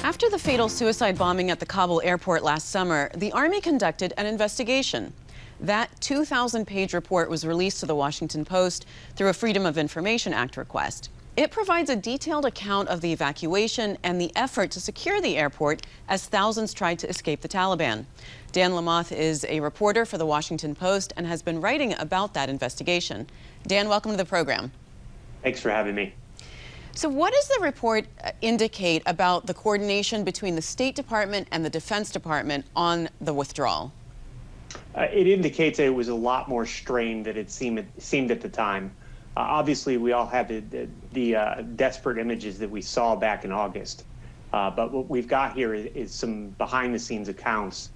After the fatal suicide bombing at the Kabul airport last summer, the Army conducted an investigation. That 2,000-page report was released to the Washington Post through a Freedom of Information Act request. It provides a detailed account of the evacuation and the effort to secure the airport as thousands tried to escape the Taliban. Dan Lamothe is a reporter for the Washington Post and has been writing about that investigation. Dan, welcome to the program. Thanks for having me. So what does the report indicate about the coordination between the State Department and the Defense Department on the withdrawal? It indicates that it was a lot more strained than it seemed at the time. Obviously, we all had the desperate images that we saw back in August. But what we've got here is some behind-the-scenes accounts,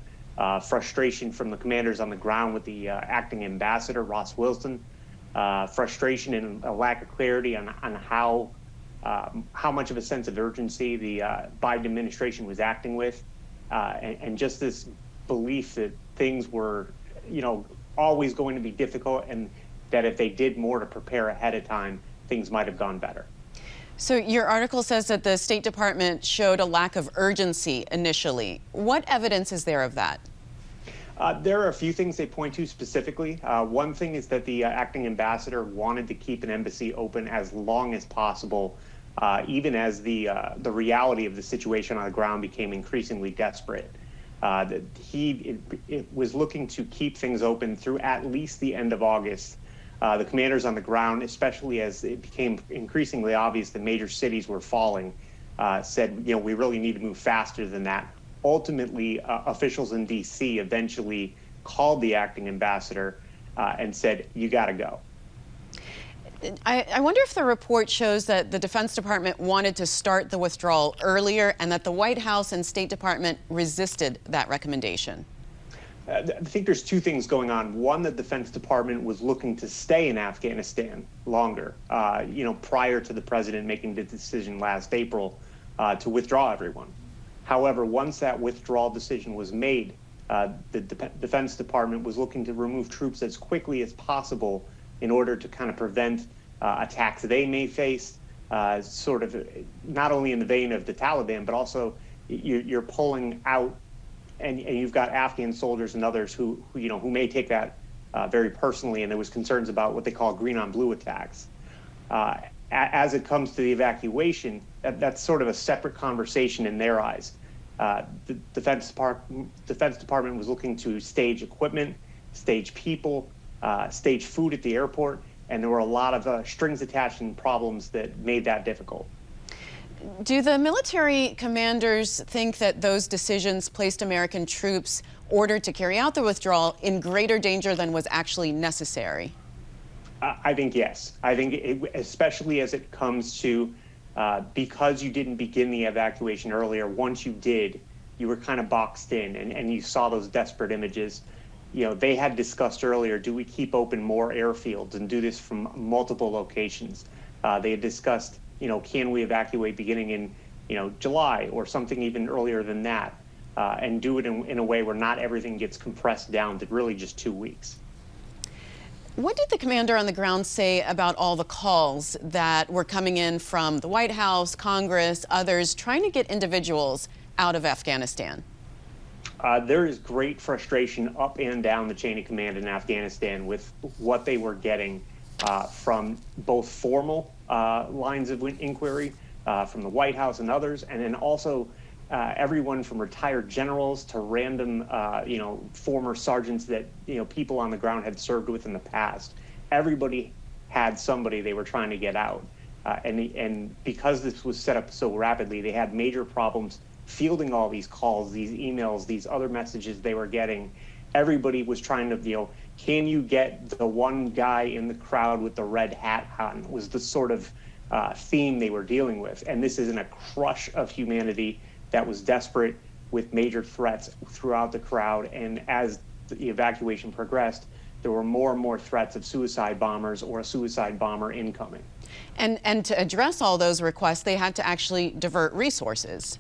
frustration from the commanders on the ground with the acting ambassador, Ross Wilson, frustration and a lack of clarity on how much of a sense of urgency the Biden administration was acting with, and just this belief that things were, always going to be difficult, and that if they did more to prepare ahead of time, things might have gone better. So your article says that the State Department showed a lack of urgency initially. What evidence is there of that? There are a few things they point to specifically. One thing is that the acting ambassador wanted to keep an embassy open as long as possible, even as the reality of the situation on the ground became increasingly desperate. He was looking to keep things open through at least the end of August. The commanders on the ground, especially as it became increasingly obvious that major cities were falling, said, we really need to move faster than that. Ultimately, officials in D.C. eventually called the acting ambassador and said, you got to go. I wonder if the report shows that the Defense Department wanted to start the withdrawal earlier and that the White House and State Department resisted that recommendation. I think there's two things going on. One, the Defense Department was looking to stay in Afghanistan longer, prior to the president making the decision last April to withdraw everyone. However, once that withdrawal decision was made, the Defense Department was looking to remove troops as quickly as possible in order to kind of prevent attacks they may face, sort of not only in the vein of the Taliban, but also you're pulling out, and you've got Afghan soldiers and others who may take that very personally, and there was concerns about what they call green on blue attacks. As it comes to the evacuation, that's sort of a separate conversation in their eyes. The Defense Department was looking to stage equipment, stage people, stage food at the airport, and there were a lot of strings attached and problems that made that difficult. Do the military commanders think that those decisions placed American troops ordered to carry out the withdrawal in greater danger than was actually necessary? I think yes. I think especially as it comes to because you didn't begin the evacuation earlier, once you did, you were kind of boxed in, and you saw those desperate images. They had discussed earlier, do we keep open more airfields and do this from multiple locations? They had discussed, can we evacuate beginning in, July or something even earlier than that, and do it in a way where not everything gets compressed down to really just 2 weeks. What did the commander on the ground say about all the calls that were coming in from the White House, Congress, others, trying to get individuals out of Afghanistan? There is great frustration up and down the chain of command in Afghanistan with what they were getting from both formal lines of inquiry from the White House and others, and then also everyone from retired generals to random, former sergeants that, people on the ground had served with in the past. Everybody had somebody they were trying to get out. And because this was set up so rapidly, they had major problems fielding all these calls, these emails, these other messages they were getting. Everybody was trying to, can you get the one guy in the crowd with the red hat on, was the sort of theme they were dealing with. And this is in a crush of humanity that was desperate with major threats throughout the crowd. And as the evacuation progressed, there were more and more threats of suicide bombers or a suicide bomber incoming. And to address all those requests, they had to actually divert resources.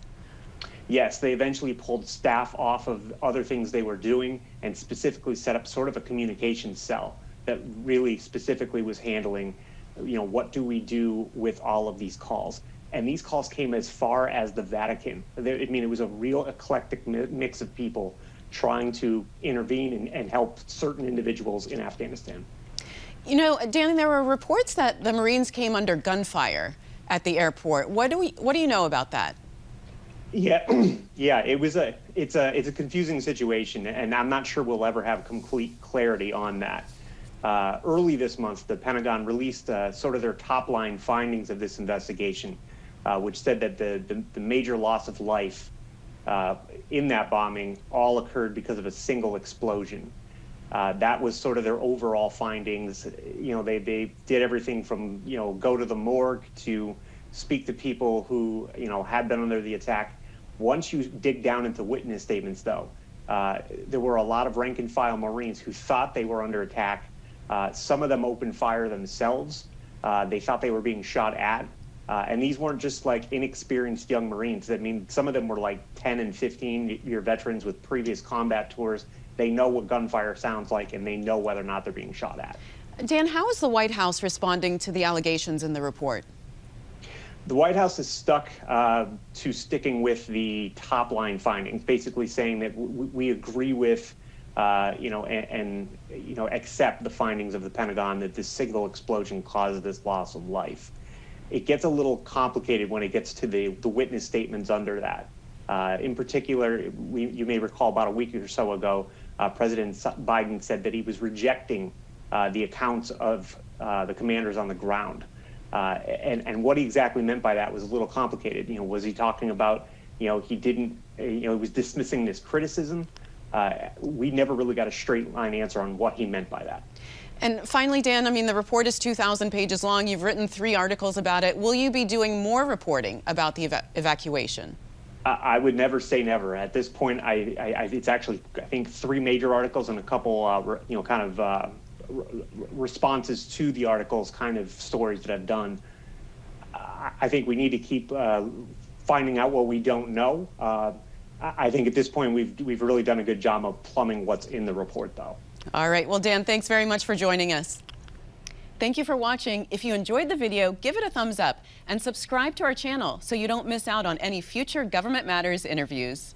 Yes, they eventually pulled staff off of other things they were doing and specifically set up sort of a communication cell that really specifically was handling, what do we do with all of these calls? And these calls came as far as the Vatican. I mean, it was a real eclectic mix of people trying to intervene and help certain individuals in Afghanistan. You know, Danny, there were reports that the Marines came under gunfire at the airport. What do you know about that? Yeah, yeah, it's a confusing situation, and I'm not sure we'll ever have complete clarity on that. Early this month, the Pentagon released sort of their top-line findings of this investigation, which said that the major loss of life in that bombing all occurred because of a single explosion. That was sort of their overall findings. You know, they did everything from, you know, go to the morgue to speak to people who, you know, had been under the attack. Once you dig down into witness statements, though, there were a lot of rank and file Marines who thought they were under attack. Some of them opened fire themselves. They thought they were being shot at. And these weren't just like inexperienced young Marines. I mean, some of them were like 10 and 15-year veterans with previous combat tours. They know what gunfire sounds like, and they know whether or not they're being shot at. Dan, how is the White House responding to the allegations in the report? The White House is stuck to sticking with the top-line findings, basically saying that we agree with, you know, and you know, accept the findings of the Pentagon that this single explosion caused this loss of life. It gets a little complicated when it gets to the witness statements under that. In particular, you may recall about a week or so ago, President Biden said that he was rejecting the accounts of the commanders on the ground. And what he exactly meant by that was a little complicated. You know, was he talking about, you know, he was dismissing this criticism? We never really got a straight line answer on what he meant by that. And finally, Dan, I mean, the report is 2,000 pages long. You've written 3 articles about it. Will you be doing more reporting about the evacuation? I would never say never. At this point, it's actually, I think, 3 major articles and a couple, you know, kind of responses to the articles, kind of stories that I've done. I think we need to keep finding out what we don't know. I think at this point, we've really done a good job of plumbing what's in the report, though. All right. Well, Dan, thanks very much for joining us. Thank you for watching. If you enjoyed the video, give it a thumbs up and subscribe to our channel so you don't miss out on any future Government Matters interviews.